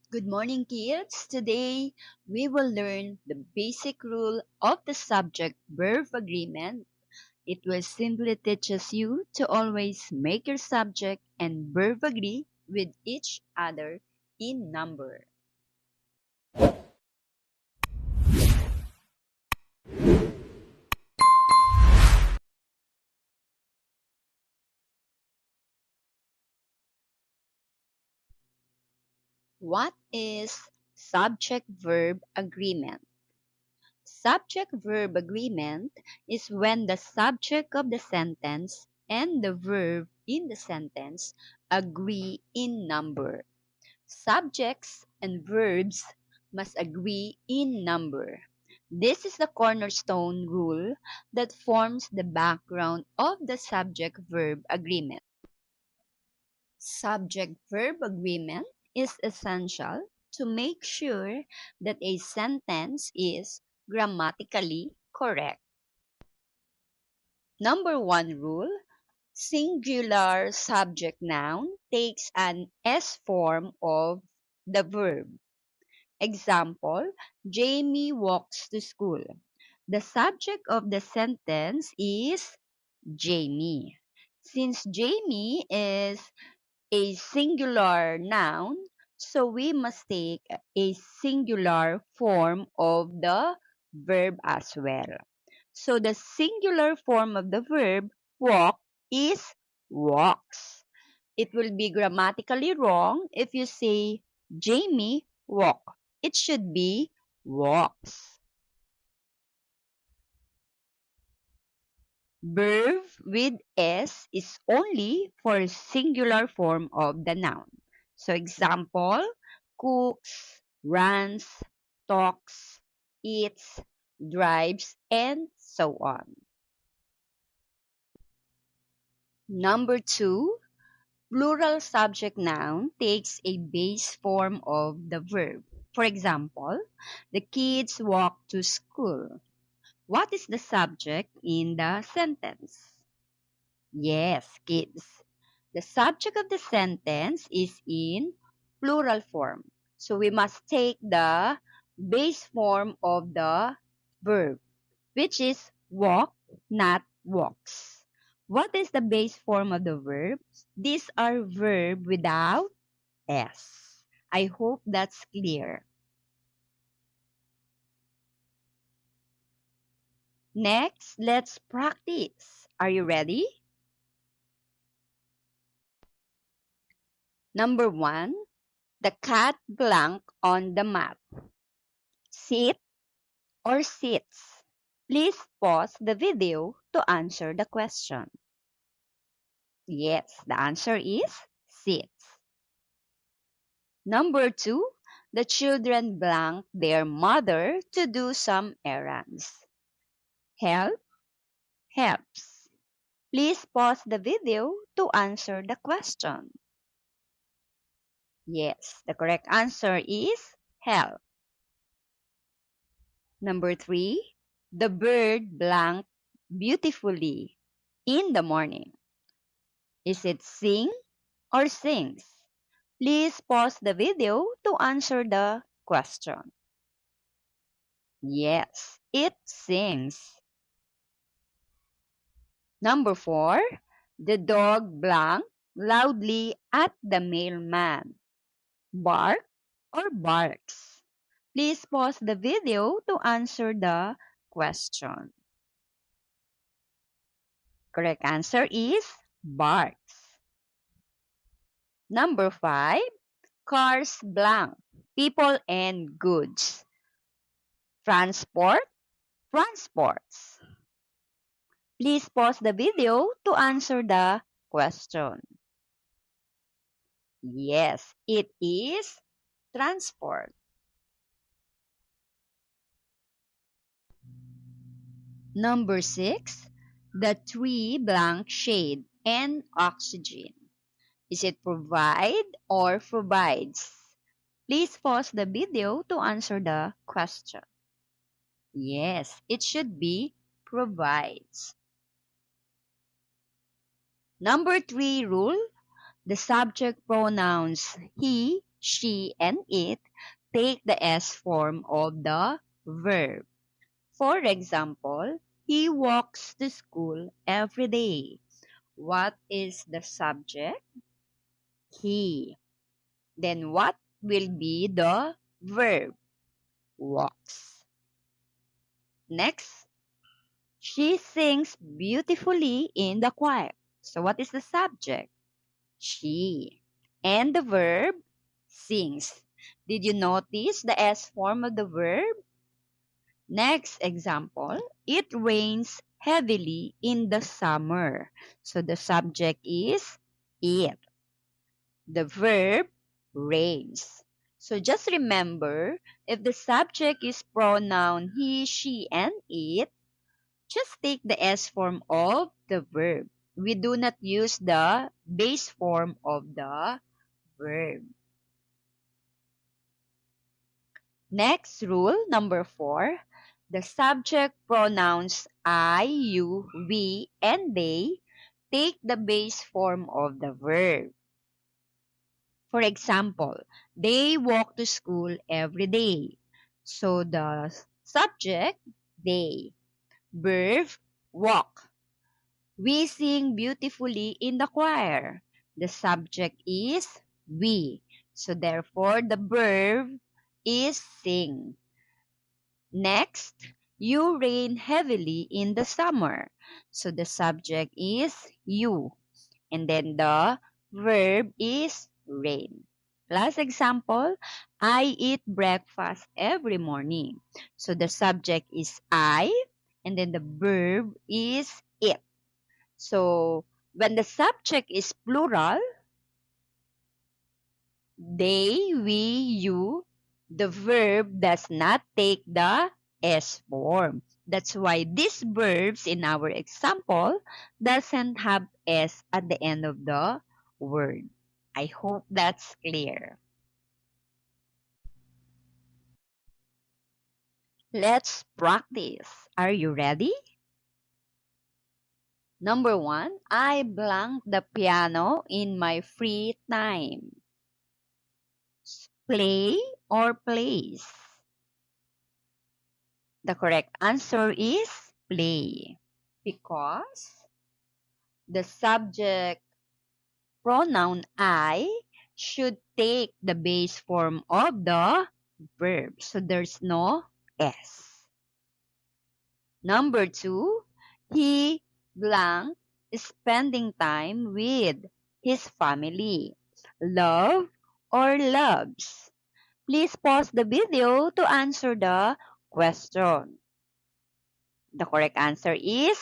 Good morning, kids. Today, we will learn the basic rule of the subject-verb agreement. It will simply teaches you to always make your subject and verb agree with each other in number. What is subject-verb agreement? Subject-verb agreement is when the subject of the sentence and the verb in the sentence agree in number. Subjects and verbs must agree in number. This is the cornerstone rule that forms the background of the subject-verb agreement. Subject-verb agreement is essential to make sure that a sentence is grammatically correct. Number one rule, singular subject noun takes an S form of the verb. Example, Jamie walks to school. The subject of the sentence is Jamie. Since Jamie is a singular noun, so we must take a singular form of the verb as well. So the singular form of the verb walk is walks. It will be grammatically wrong if you say Jamie walk. It should be walks. Verb with S is only for singular form of the noun. So example, cooks, runs, talks, eats, drives, and so on. Number two, plural subject noun takes a base form of the verb. For example, the kids walk to school. What is the subject in the sentence? Yes, kids. The subject of the sentence is in plural form. So we must take the base form of the verb, which is walk, not walks. What is the base form of the verb? These are verb without S. I hope that's clear. Next, let's practice. Are you ready? Number one, the cat blank on the mat. Sit or sits? Please pause the video to answer the question. Yes, the answer is sits. Number two, the children blank their mother to do some errands. Help, helps. Please pause the video to answer the question. Yes, the correct answer is help. Number three, the bird blank beautifully in the morning. Is it sing or sings? Please pause the video to answer the question. Yes, it sings. Number four, the dog blank loudly at the mailman. Bark or barks? Please pause the video to answer the question. Correct answer is barks. Number five, cars blank, people and goods. Transport, transports. Please pause the video to answer the question. Yes, it is transport. Number six, the tree blank shade and oxygen. Is it provide or provides? Please pause the video to answer the question. Yes, it should be provides. Number three rule, the subject pronouns he she, and it take the S form of the verb. For example, he walks to school every day. What is the subject? He. Then what will be the verb? Walks. Next, she sings beautifully in the choir. So what is the subject? She. And the verb? Sings. Did you notice the S form of the verb? Next example, it rains heavily in the summer. So the subject is it. The verb rains. So just remember, if the subject is pronoun he, she, and it, just take the S form of the verb. We do not use the base form of the verb. Next rule, number 4. The subject pronouns I, you, we, and they take the base form of the verb. For example, they walk to school every day. So the subject, they. Verb, walk. We sing beautifully in the choir. The subject is we. So therefore, the verb is sing. Next, you rain heavily in the summer. So the subject is you. And then the verb is rain. Last example, I eat breakfast every morning. So the subject is I, and then the verb is it. So when the subject is plural, they, we, you, the verb does not take the S form. That's why these verbs in our example doesn't have S at the end of the word. I hope that's clear. Let's practice. Are you ready? Number 1, I blank the piano in my free time. Play or plays? The correct answer is play. Because the subject pronoun I should take the base form of the verb. So there's no S. Number 2, he blank is spending time with his family. Love or loves? Please pause the video to answer the question. The correct answer is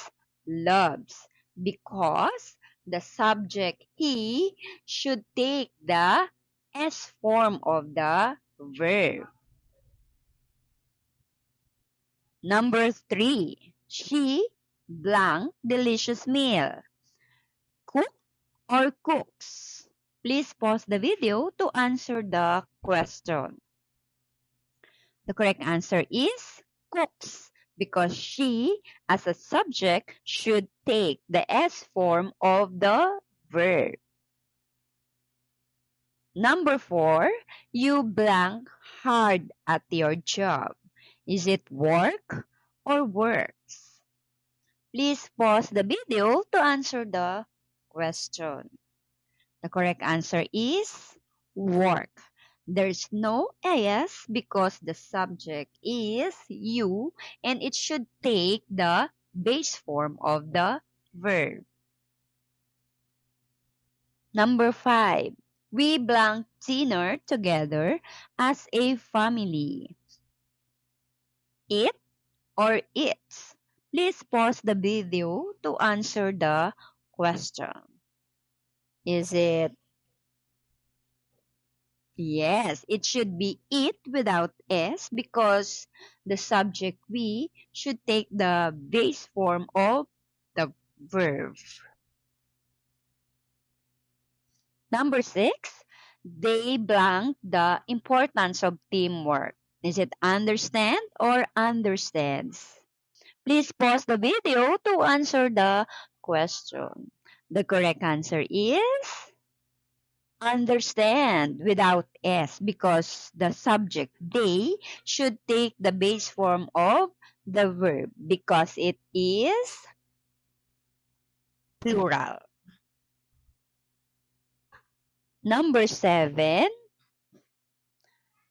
loves, because the subject he should take the S form of the verb. Number 3, she blank delicious meal. Cook or cooks? Please pause the video to answer the question. The correct answer is cooks, because she, as a subject, should take the S form of the verb. Number 4, you blank hard at your job. Is it work or works? Please pause the video to answer the question. The correct answer is work. There's no S because the subject is you, and it should take the base form of the verb. Number 5, we blank dinner together as a family. It or its? Please pause the video to answer the question. Is it? Yes, it should be it without S, because the subject we should take the base form of the verb. Number 6, they blank the importance of teamwork. Is it understand or understands? Please pause the video to answer the question. The correct answer is understand without S because the subject they should take the base form of the verb because it is plural. Number 7,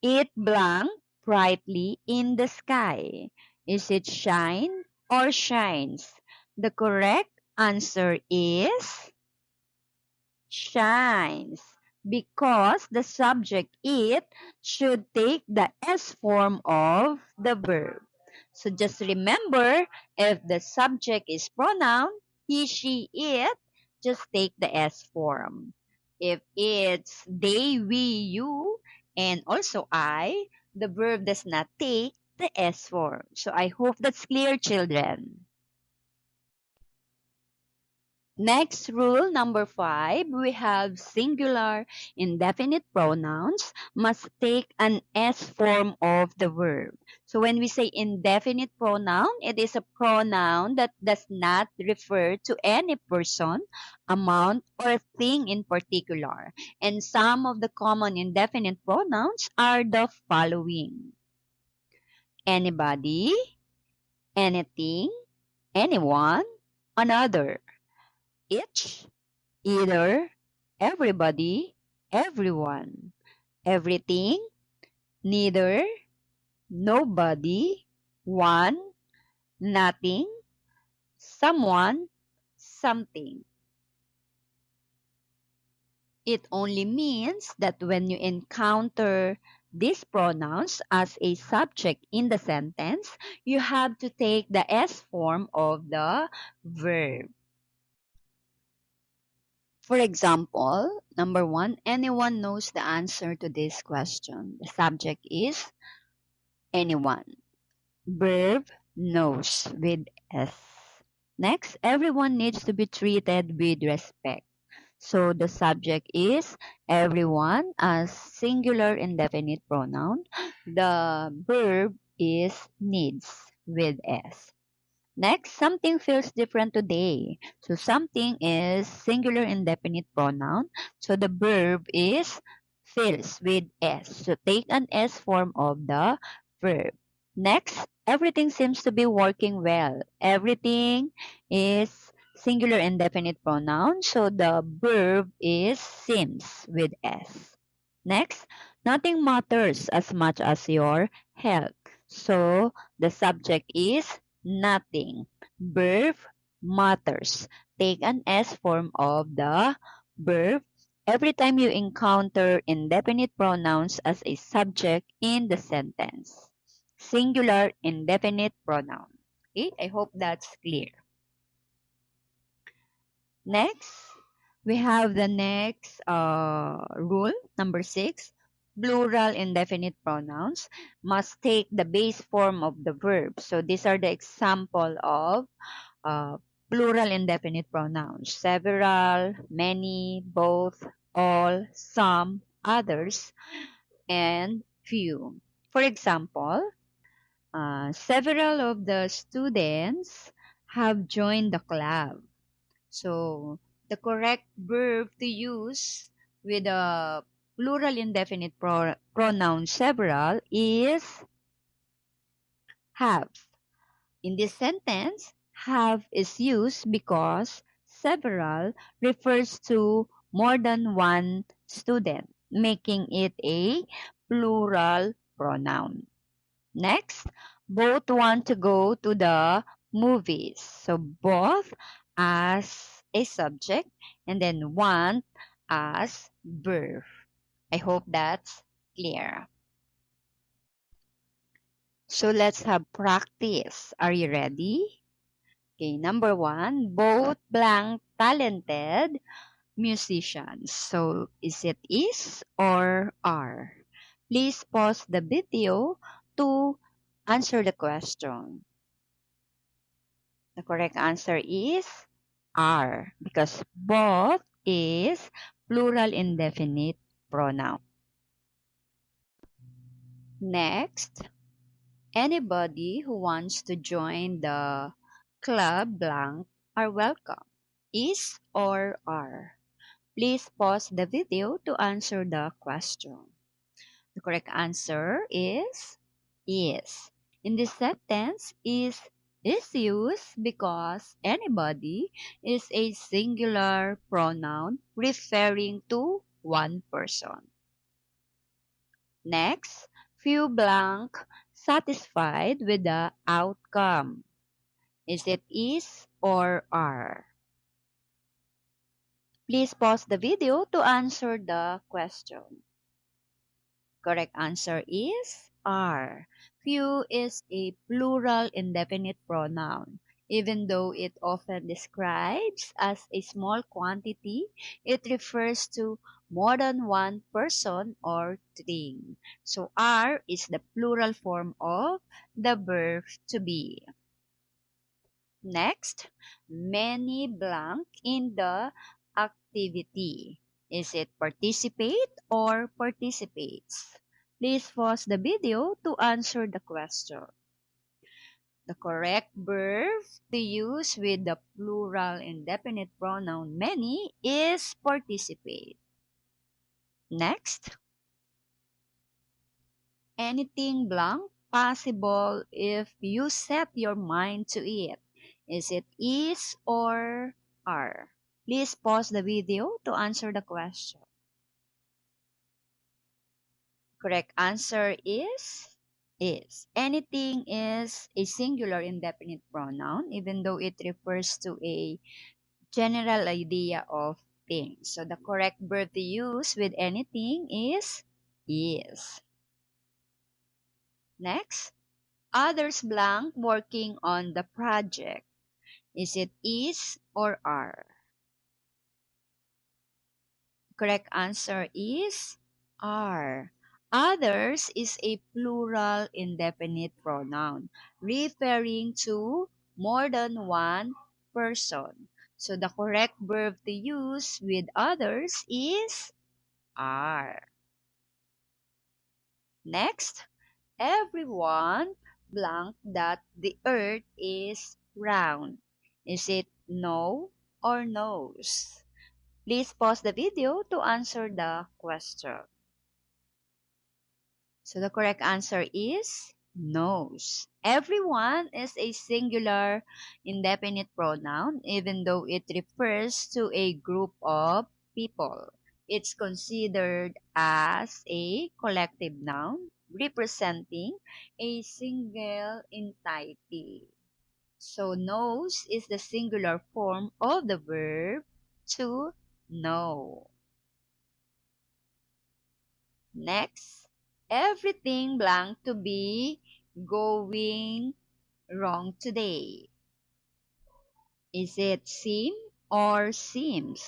it blank brightly in the sky. Is it shine or shines? The correct answer is shines because the subject it should take the S form of the verb. So just remember if the subject is pronoun, he, she, it, just take the S form. If it's they, we, you, and also I, the verb does not take the S form. So I hope that's clear, children. Next rule, number 5, we have singular indefinite pronouns must take an S form of the verb. So when we say indefinite pronoun, it is a pronoun that does not refer to any person, amount, or thing in particular. And some of the common indefinite pronouns are the following: anybody, anything, anyone, another, each, either, everybody, everyone, everything, neither, nobody, one, nothing, someone, something. It only means that when you encounter these pronouns as a subject in the sentence, you have to take the S form of the verb. For example, number 1, anyone knows the answer to this question. The subject is anyone. Verb knows with S. Next, everyone needs to be treated with respect. So the subject is everyone as singular indefinite pronoun. The verb is needs with S. Next, something feels different today. So something is singular indefinite pronoun. So the verb is feels with S. So take an S form of the verb. Next, everything seems to be working well. Everything is singular indefinite pronoun. So the verb is seems with S. Next, nothing matters as much as your health. So the subject is nothing. Verb matters. Take an S form of the verb every time you encounter indefinite pronouns as a subject in the sentence. Singular indefinite pronoun. Okay, I hope that's clear. Next, we have the next rule, number 6. Plural indefinite pronouns must take the base form of the verb. So these are the example of uh, plural indefinite pronouns: several, many, both, all, some, others, and few. For example, several of the students have joined the club. So the correct verb to use with a plural indefinite pronoun several is have. In this sentence, have is used because several refers to more than one student, making it a plural pronoun. Next, both want to go to the movies. So both as a subject and then want as verb. I hope that's clear. So let's have practice. Are you ready? Okay, number 1, both blank talented musicians. So is it is or are? Please pause the video to answer the question. The correct answer is are because both is plural indefinite pronoun. Next, anybody who wants to join the club blank are welcome. Is or are? Please pause the video to answer the question. The correct answer is is. In this sentence, is used because anybody is a singular pronoun referring to one person. Next, few blank satisfied with the outcome. Is it is or are? Please pause the video to answer the question. Correct answer is are. Few is a plural indefinite pronoun. Even though it often describes as a small quantity, it refers to more than one person or thing. So are is the plural form of the verb to be. Next, many blank in the activity. Is it participate or participates? Please pause the video to answer the question. The correct verb to use with the plural indefinite pronoun many is participate. Next, anything blank possible if you set your mind to it. Is it is or are? Please pause the video to answer the question. Correct answer is. Anything is a singular indefinite pronoun even though it refers to a general idea of things. So the correct verb to use with anything is is. Next, others blank working on the project. Is it is or are? Correct answer is are. Others is a plural indefinite pronoun referring to more than one person. So the correct verb to use with others is are. Next, everyone blank that the earth is round. Is it no or knows? Please pause the video to answer the question. So the correct answer is knows. Everyone is a singular indefinite pronoun even though it refers to a group of people. It's considered as a collective noun representing a single entity. So knows is the singular form of the verb to know. Next, everything blank to be going wrong today. Is it seem or seems?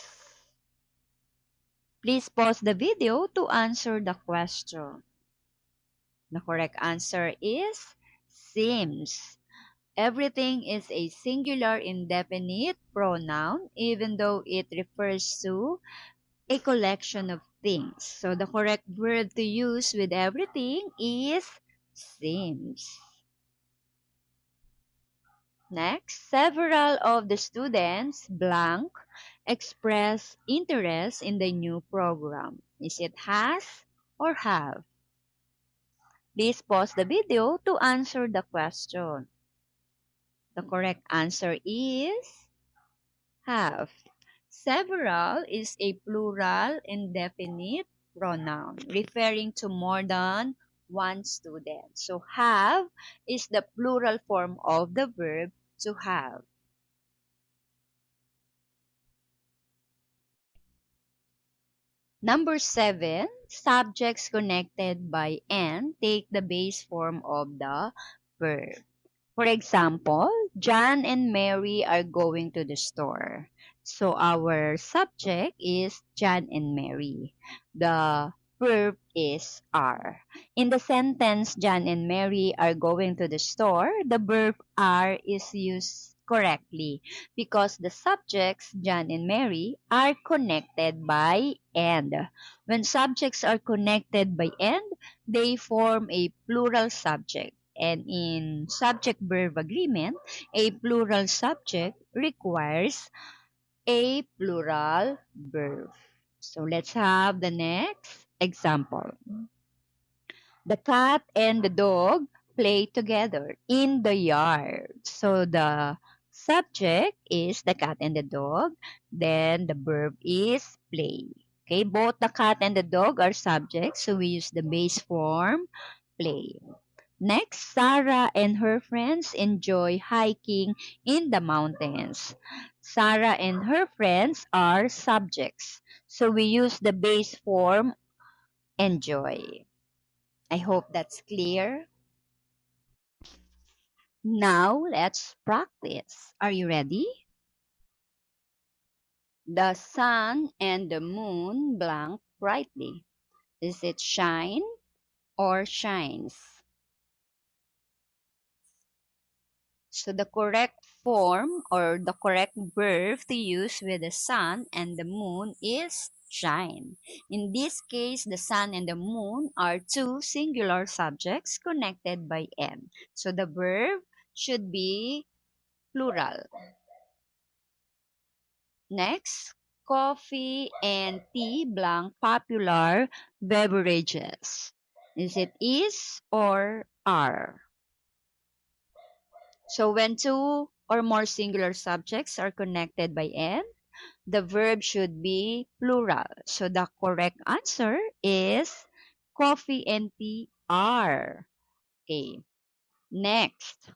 Please pause the video to answer the question. The correct answer is seems. Everything is a singular indefinite pronoun even though it refers to a collection of things. So the correct word to use with everything is seems. Next, several of the students blank express interest in the new program. Is it has or have? Please pause the video to answer the question. The correct answer is have. Several is a plural indefinite pronoun referring to more than one student. So have is the plural form of the verb to have. Number 7, subjects connected by "and" take the base form of the verb. For example, John and Mary are going to the store. So our subject is John and Mary. The verb is are. In the sentence, John and Mary are going to the store, the verb are is used correctly because the subjects, John and Mary, are connected by "and". When subjects are connected by "and", they form a plural subject. And in subject-verb agreement, a plural subject requires a plural verb. So let's have the next example. The cat and the dog play together in the yard. So the subject is the cat and the dog. Then the verb is play. Okay, both the cat and the dog are subjects, so we use the base form play. Next, Sarah and her friends enjoy hiking in the mountains. Sarah and her friends are subjects, so we use the base form enjoy. I hope that's clear. Now let's practice. Are you ready? The sun and the moon blank brightly. Is it shine or shines? So the correct form or the correct verb to use with the sun and the moon is shine. In this case, the sun and the moon are two singular subjects connected by N. So the verb should be plural. Next, coffee and tea blank popular beverages. Is it is or are? So when two or more singular subjects are connected by N, the verb should be plural. So the correct answer is coffee and tea are. Okay. Next,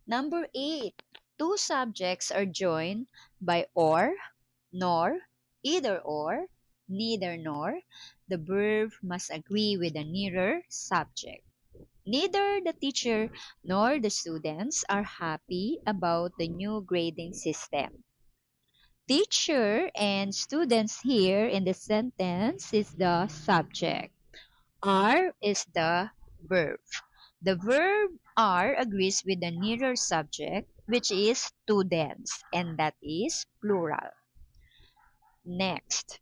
number 8. Two subjects are joined by or, nor, either or, neither nor. The verb must agree with the nearer subject. Neither the teacher nor the students are happy about the new grading system. Teacher and students here in the sentence is the subject. Are is the verb. The verb are agrees with the nearer subject, which is students, and that is plural. Next,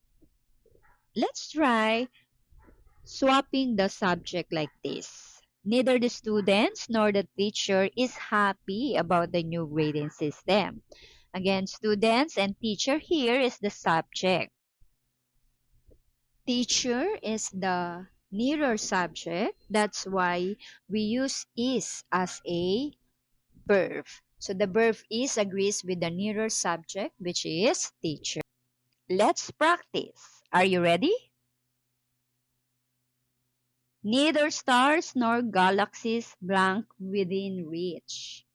let's try swapping the subject like this. Neither the students nor the teacher is happy about the new grading system. Again, students and teacher here is the subject. Teacher is the nearer subject. That's why we use is as a verb. So the verb is agrees with the nearer subject, which is teacher. Let's practice. Are you ready? Neither stars nor galaxies blank within reach.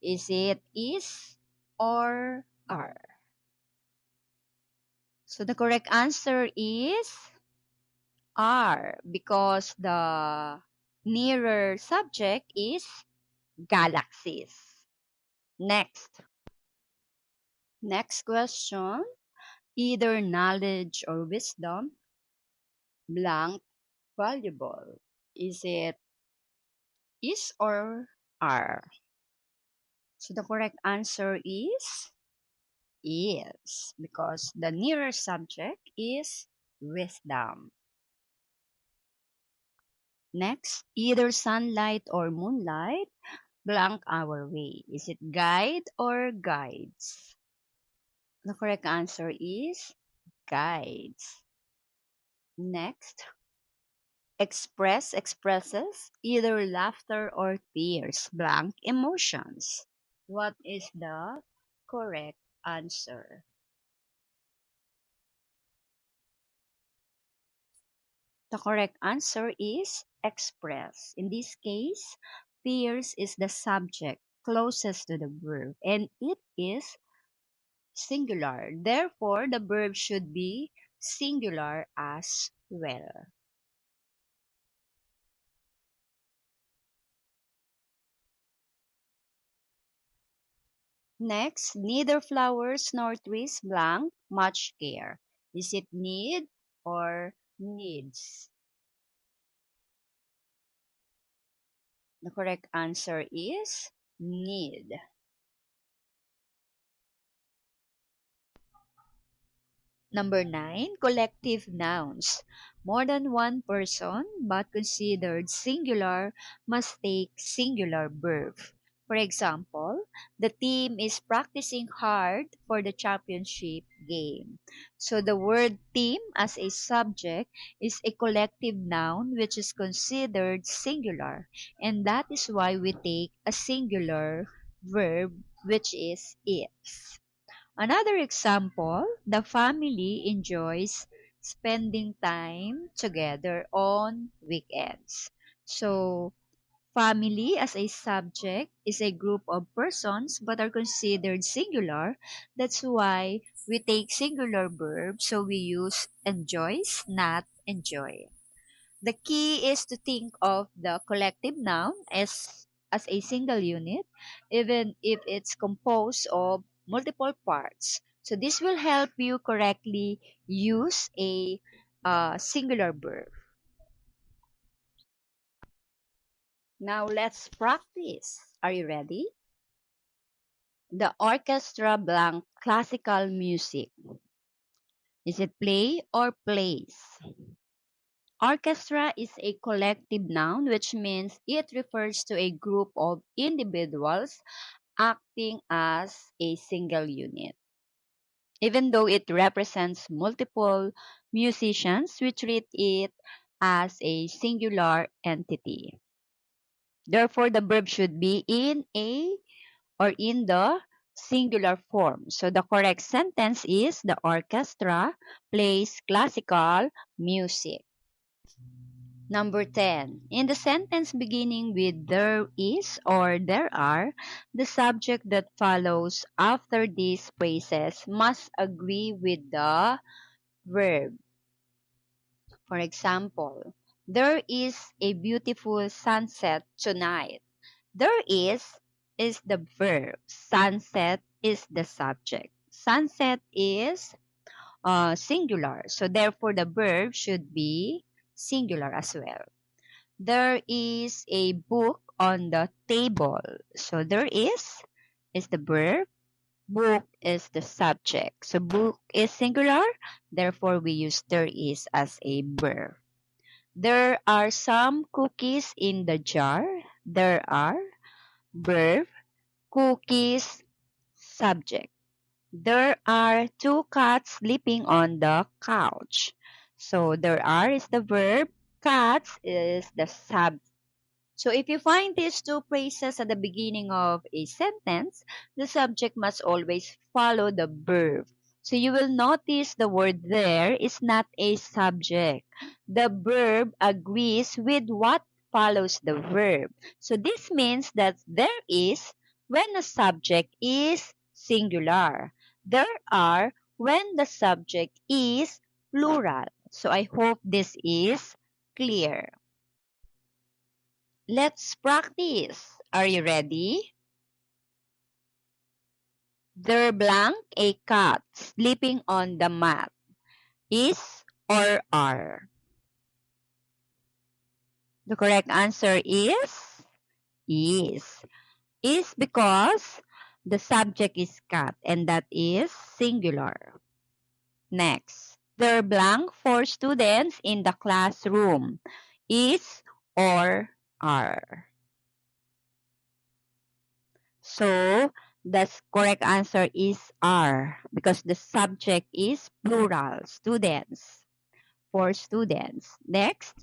Is it is or are? So the correct answer is are because the nearer subject is galaxies. Next. Next question. Either knowledge or wisdom blank valuable. Is it is or are? So the correct answer is because the nearer subject is wisdom. Next, either sunlight or moonlight blank our way. Is it guide or guides? The correct answer is guides. Next, expresses either laughter or tears blank emotions. What is the correct answer? The correct answer is express. In this case, tears is the subject closest to the verb and it is singular. Therefore, the verb should be singular as well. Next, neither flowers nor trees blank much care. Is it need or needs? The correct answer is need. Number 9, collective nouns. More than one person but considered singular must take singular verb. For example, the team is practicing hard for the championship game. So the word team as a subject is a collective noun which is considered singular. And that is why we take a singular verb which is is. Another example, the family enjoys spending time together on weekends. So family as a subject is a group of persons but are considered singular. That's why we take singular verbs, so we use enjoys, not enjoy. The key is to think of the collective noun as a single unit, even if it's composed of multiple parts. So this will help you correctly use a singular verb. Now let's practice. Are you ready? The orchestra blank classical music. Is it play or plays? Orchestra is a collective noun which means it refers to a group of individuals acting as a single unit. Even though it represents multiple musicians, we treat it as a singular entity. Therefore, the verb should be in a or in the singular form. So the correct sentence is the orchestra plays classical music. Number 10. In the sentence beginning with there is or there are, the subject that follows after these phrases must agree with the verb. For example, there is a beautiful sunset tonight. There is the verb. Sunset is the subject. Sunset is singular. So therefore the verb should be singular as well. There is a book on the table. So there is the verb. Book is the subject. So book is singular. Therefore we use there is as a verb. There are some cookies in the jar. There are verb, cookies, subject. There are two cats sleeping on the couch. So there are is the verb, cats is the subject. So if you find these two phrases at the beginning of a sentence, the subject must always follow the verb. So you will notice the word there is not a subject. The verb agrees with what follows the verb. So this means that there is when the subject is singular. There are when the subject is plural. So I hope this is clear. Let's practice. Are you ready? There blank a cat sleeping on the mat. Is or are? The correct answer is. Is because the subject is cat and that is singular. Next. There blank for students in the classroom. Is or are? So, the correct answer is are because the subject is plural, students, for students. Next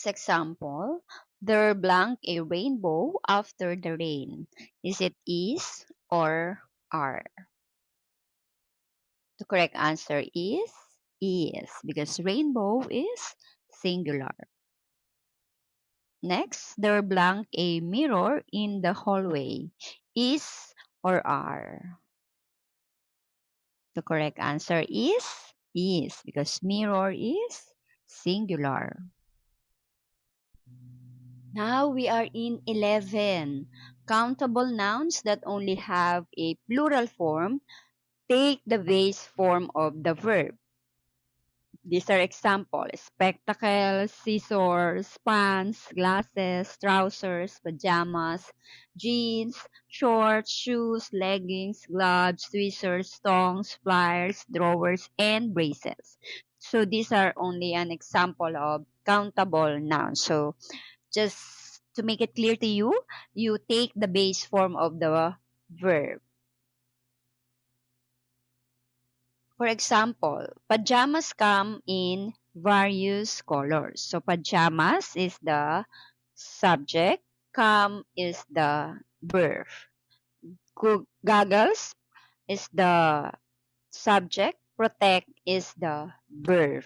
example, there blank a rainbow after the rain. Is it is or are? The correct answer is because rainbow is singular. Next, there blank a mirror in the hallway. Is or are? The correct answer is because mirror is singular. Now we are in 11. Countable nouns that only have a plural form take the base form of the verb. These are examples: spectacles, scissors, pants, glasses, trousers, pajamas, jeans, shorts, shoes, leggings, gloves, tweezers, tongs, pliers, drawers, and braces. So these are only an example of countable nouns. So just to make it clear to you, you take the base form of the verb. For example, pajamas come in various colors. So pajamas is the subject, come is the verb. Goggles is the subject, protect is the verb.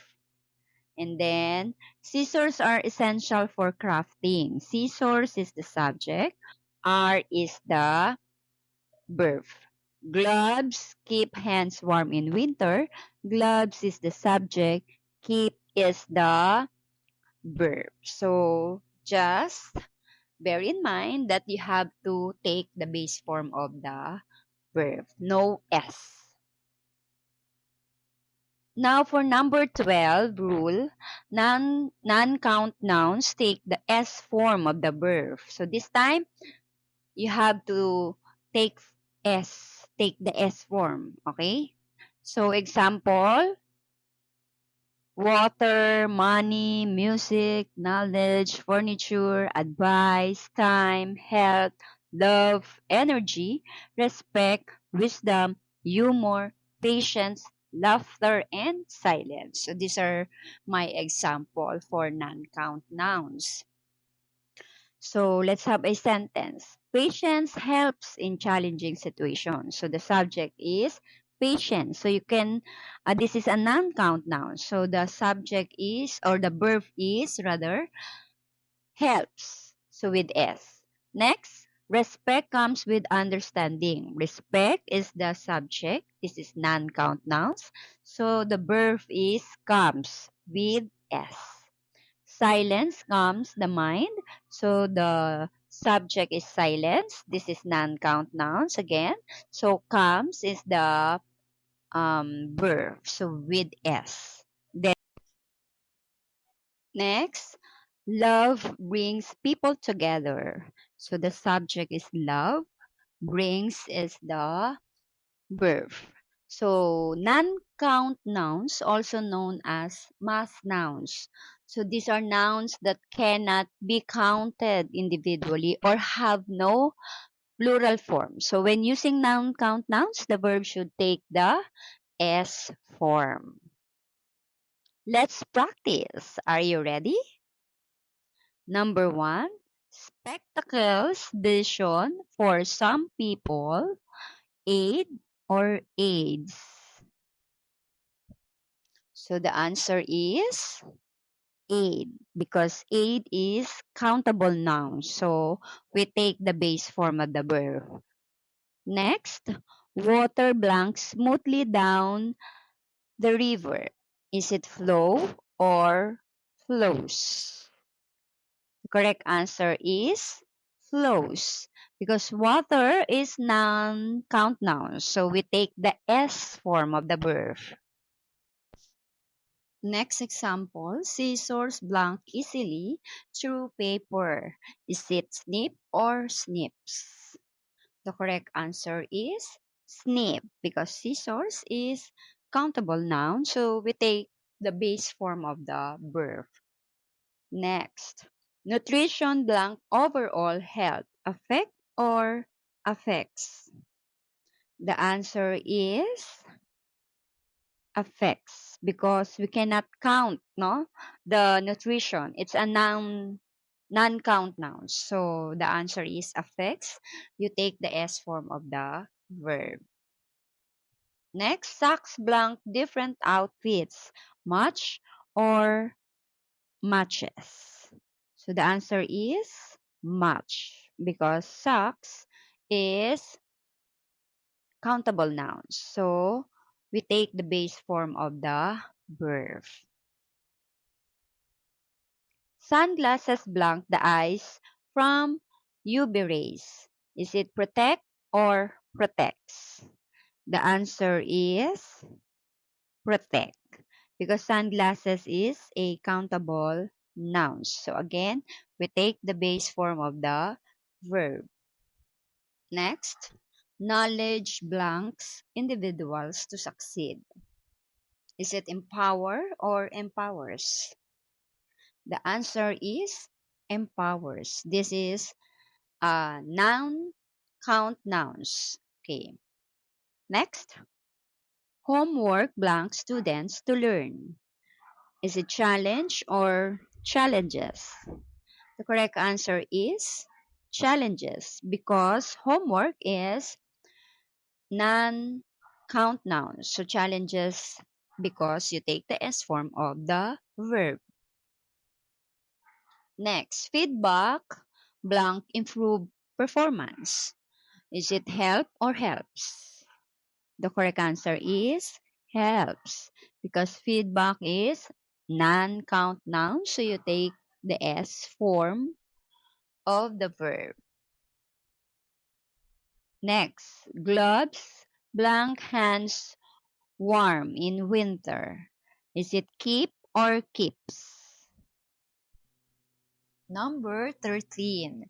And then, scissors are essential for crafting. Scissors is the subject. Are is the verb. Gloves keep hands warm in winter. Gloves is the subject. Keep is the verb. So, just bear in mind that you have to take the base form of the verb. No S. Now for number 12 rule, non-count nouns take the S form of the verb. So this time, you have to take take the S form, okay? So example, water, money, music, knowledge, furniture, advice, time, health, love, energy, respect, wisdom, humor, patience, laughter, and silence. So these are my example for non-count nouns. So let's have a sentence. Patience helps in challenging situations. So the subject is patience. So you can, this is a non-count noun. So the subject is, or the verb is rather, helps. So with S. Next, respect comes with understanding. Respect is the subject. This is non-count nouns. So the verb is comes with S. Silence calms the mind. So the subject is silence. This is non-count nouns again. So calms is the verb. So with S. Then next, love brings people together. So the subject is love. Brings is the verb. So, non-count nouns, also known as mass nouns. So, these are nouns that cannot be counted individually or have no plural form. So, when using non-count nouns, the verb should take the S form. Let's practice. Are you ready? Number 1, spectacles vision for some people aid or aids. So the answer is aid because aid is countable noun. So we take the base form of the verb. Next, water blanks smoothly down the river. Is it flow or flows? The correct answer is flows because water is non-count noun. So we take the S form of the verb. Next example, scissors blank easily through paper. Is it snip or snips? The correct answer is snip because scissors is countable noun, so we take the base form of the verb. Next, nutrition blank overall health affect or affects? The answer is affects because we cannot count the nutrition. It's a non-count noun. So the answer is affects. You take the S form of the verb. Next, socks blank different outfits. Match or matches. So the answer is match because socks is countable nouns. So we take the base form of the verb. Sunglasses blank the eyes from UV rays. Is it protect or protects? The answer is protect because sunglasses is a countable noun. So again, we take the base form of the verb. Next, knowledge blanks individuals to succeed. Is it empower or empowers? The answer is empowers. This is noun, count nouns. Okay. Next, homework blank students to learn. Is it challenge or challenges? The correct answer is challenges because homework is non-count nouns. So challenges because you take the S form of the verb. Next, feedback blank improve performance. Is it help or helps? The correct answer is helps because feedback is non-count noun. So you take the S form of the verb. Next, gloves blank hands warm in winter. Is it keep or keeps? Number 13.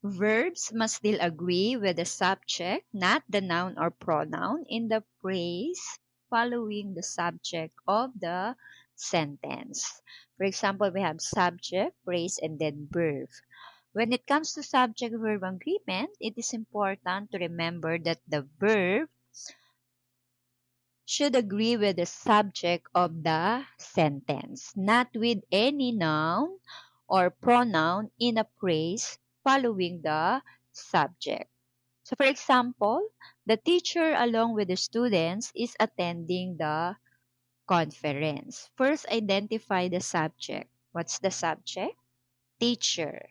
Verbs must still agree with the subject, not the noun or pronoun in the phrase following the subject of the sentence. For example, we have subject, phrase, and then verb. When it comes to subject-verb agreement, it is important to remember that the verb should agree with the subject of the sentence, not with any noun or pronoun in a phrase following the subject. So, for example, the teacher along with the students is attending the conference. First, identify the subject. What's the subject? Teacher.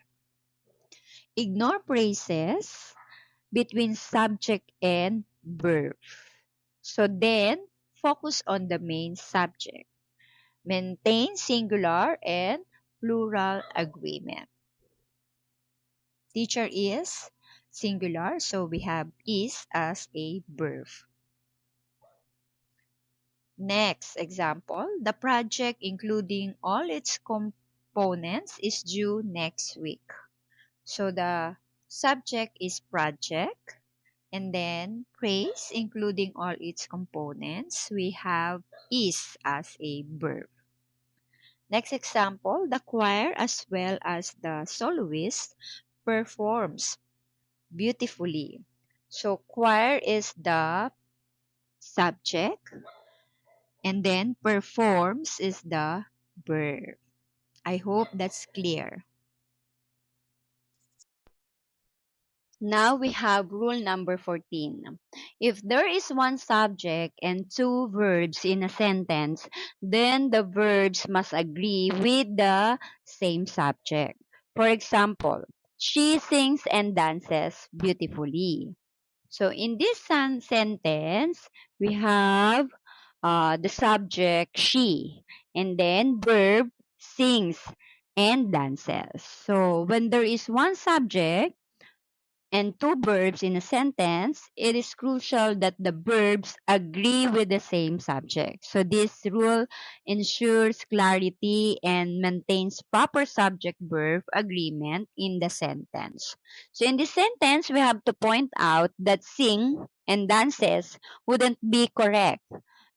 Ignore phrases between subject and verb. So then, focus on the main subject. Maintain singular and plural agreement. Teacher is singular, so we have is as a verb. Next example, the project including all its components is due next week. So the subject is project. And then praise, including all its components, we have is as a verb. Next example, the choir as well as the soloist performs beautifully. So choir is the subject and then performs is the verb. I hope that's clear. Now we have rule number 14. If there is one subject and two verbs in a sentence, then the verbs must agree with the same subject. For example, she sings and dances beautifully. So in this sentence, we have the subject she and then verb sings and dances. So when there is one subject, and two verbs in a sentence, it is crucial that the verbs agree with the same subject. So this rule ensures clarity and maintains proper subject-verb agreement in the sentence. So in this sentence, we have to point out that sing and dances wouldn't be correct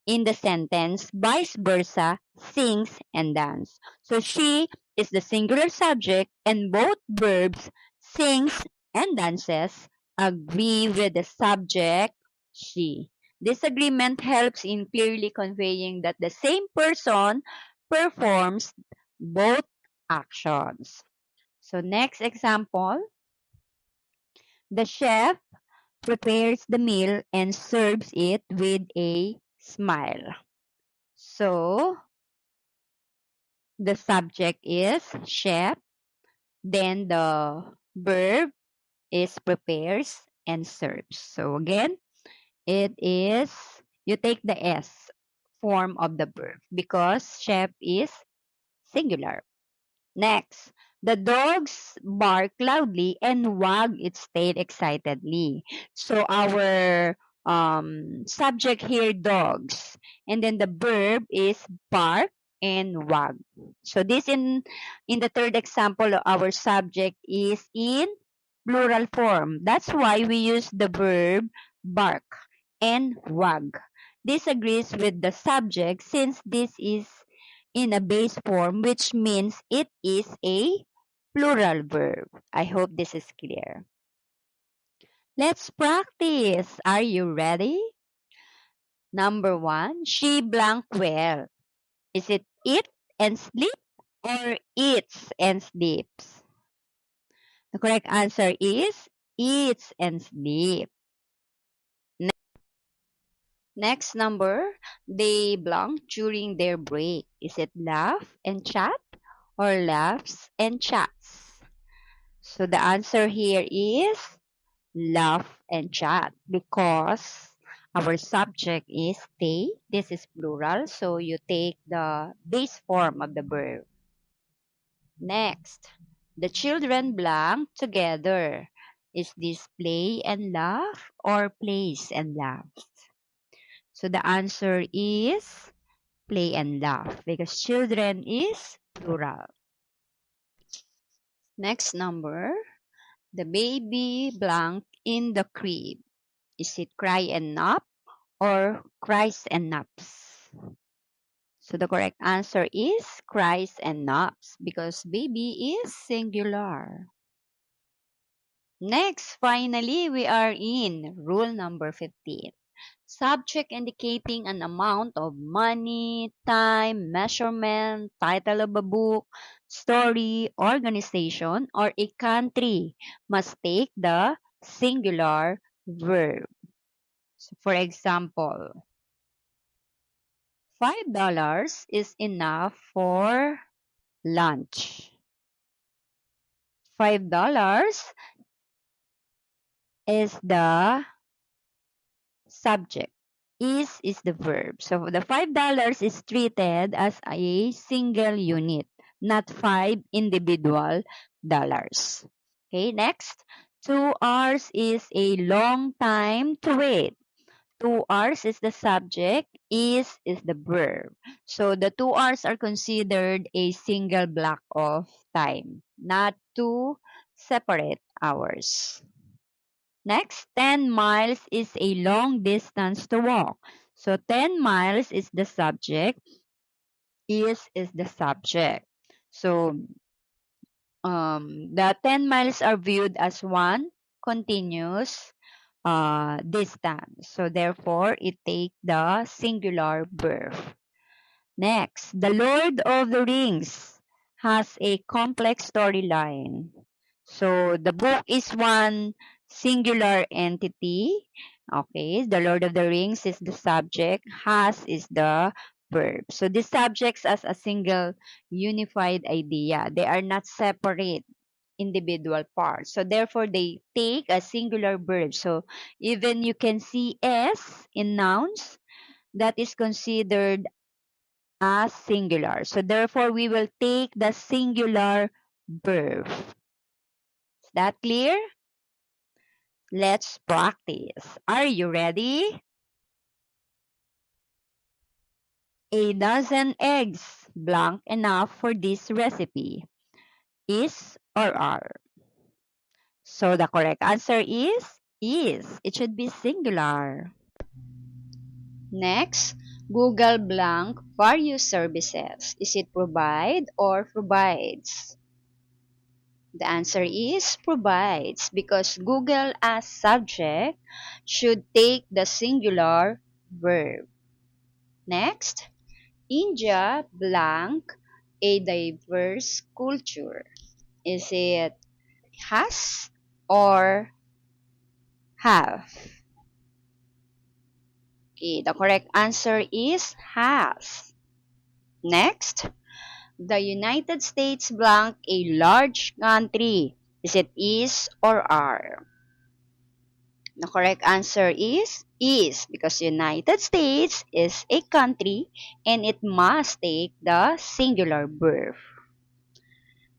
in the sentence, vice versa, sings and dance. So she is the singular subject and both verbs sings and dances agree with the subject she. This agreement helps in clearly conveying that the same person performs both actions. So next example, the chef prepares the meal and serves it with a smile. So the subject is chef, then the verb is prepares and serves. So again, it is, you take the S form of the verb because chef is singular. Next, the dogs bark loudly and wag its tail excitedly. So our subject here, dogs. And then the verb is bark and wag. So this in the third example, our subject is in plural form. That's why we use the verb bark and wag. This agrees with the subject since this is in a base form, which means it is a plural verb. I hope this is clear. Let's practice. Are you ready? Number one, she blank well. Is it eat and sleep or eats and sleeps? The correct answer is eats and sleep. Next number, they blank during their break. Is it laugh and chat or laughs and chats? So the answer here is laugh and chat because our subject is they. This is plural, so you take the base form of the verb. Next, the children blank together. Is this play and laugh or plays and laughs? So the answer is play and laugh because children is plural. Next number, the baby blank in the crib. Is it cry and nap or cries and naps? So the correct answer is cries and naps because baby is singular. Next, finally, we are in rule number 15. Subject indicating an amount of money, time, measurement, title of a book, story, organization, or a country must take the singular verb. So for example, $5 is enough for lunch. $5 is the subject. Is the verb. So the $5 is treated as a single unit, not five individual dollars. Okay, next. 2 hours is a long time to wait. 2 hours is the subject, is the verb. So the 2 hours are considered a single block of time, not two separate hours. Next, 10 miles is a long distance to walk. So 10 miles is the subject, is the subject. So the 10 miles are viewed as one continuous distance. So therefore, it takes the singular verb. Next, The Lord of the Rings has a complex storyline. So the book is one singular entity. Okay, The Lord of the Rings is the subject, has is the verb. So the subjects as a single unified idea. They are not separate individual parts. So therefore they take a singular verb. So even you can see S in nouns, that is considered as singular. So therefore, we will take the singular verb. Is that clear? Let's practice. Are you ready? A dozen eggs, blank enough for this recipe. Is or are? So the correct answer is. It should be singular. Next, Google blank various services. Is it provide or provides? The answer is provides because Google as subject should take the singular verb. Next, India blank a diverse culture. Is it has or have? Okay, the correct answer is has. Next, the United States blank a large country. Is it is or are? The correct answer is because United States is a country and it must take the singular verb.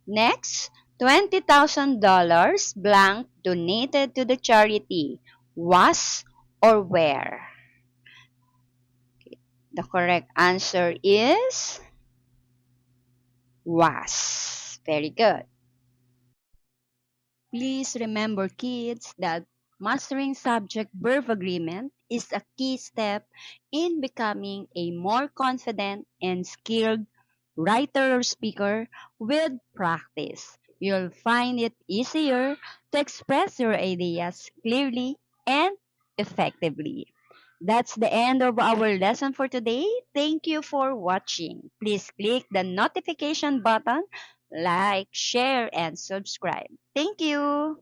Next, $20,000 blank donated to the charity was or where? The correct answer is was. Very good. Please remember, kids, that mastering subject-verb agreement is a key step in becoming a more confident and skilled writer or speaker with practice. You'll find it easier to express your ideas clearly and effectively. That's the end of our lesson for today. Thank you for watching. Please click the notification button, like, share, and subscribe. Thank you.